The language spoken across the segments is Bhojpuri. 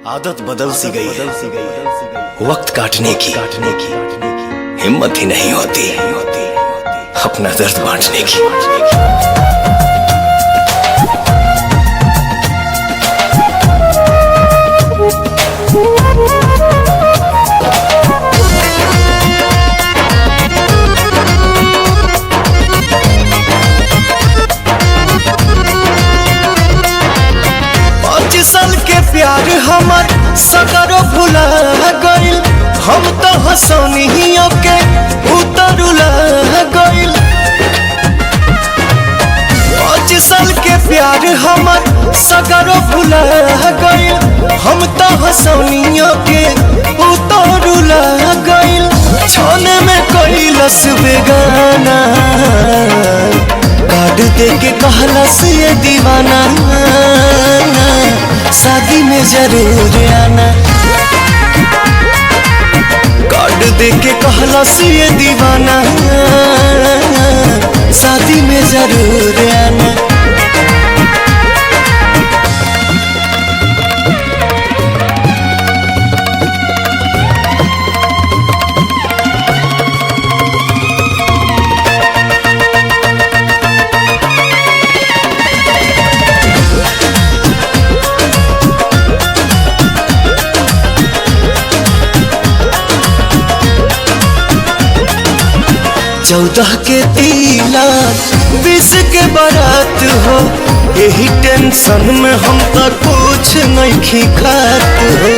आदत बदल सी गई वक्त काटने की हिम्मत ही नहीं होती अपना दर्द बांटने की। साल के प्यार हमार सगरो भुला गइल, हम तो हंसनियों के उतरुला गइल। 5 साल के प्यार हमार सगरो भुला गइल, हम तो हंसनियों के उतरुला गइल। छाने में कैलस बेगाना कार्ड दे के कहलस ये दीवाना, शादी में जरूर आना। कार्ड दे के कहलस ये दीवाना, शादी में जरूर आना। चौदह के तिलक 20 के बारात हो, यही टेंशन में हम तो कुछ नहीं खात हो।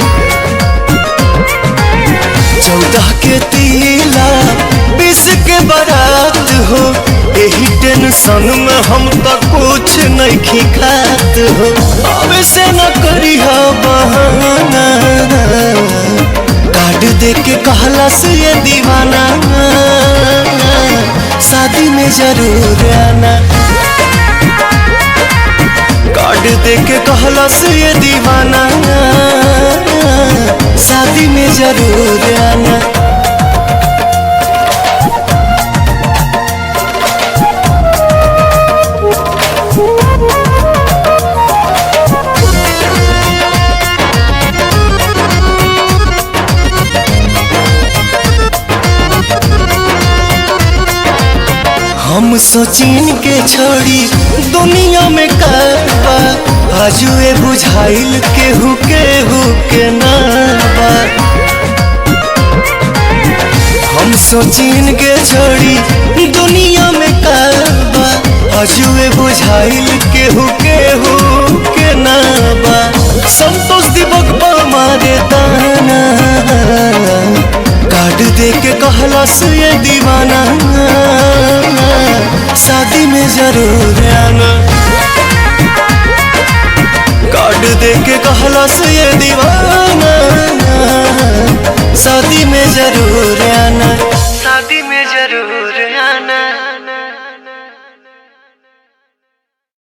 14 के तिलक 20 के बारात हो, यही टेंशन में हम तो कुछ नहीं खात हो। अब से न करी बहाना कार्ड दे के कहलस ये दीवाना, शादी में जरूर आना। कार्ड दे के कहलस ये दीवाना, शादी में जरूर आना। हम सोचिन के छोड़ी दुनिया में करबा, आजुए बुझाइल केहू के नाबा। हम सोचिन के छोड़ी दुनिया में करबा, आजुए बुझाइल केहू के नाबा। संतोष दिवक मारे दाना कार्ड दे के कहलस ये दीवाना, शादी में जरूर आना। कार्ड दे के कहलस ये दीवाना, शादी में जरूर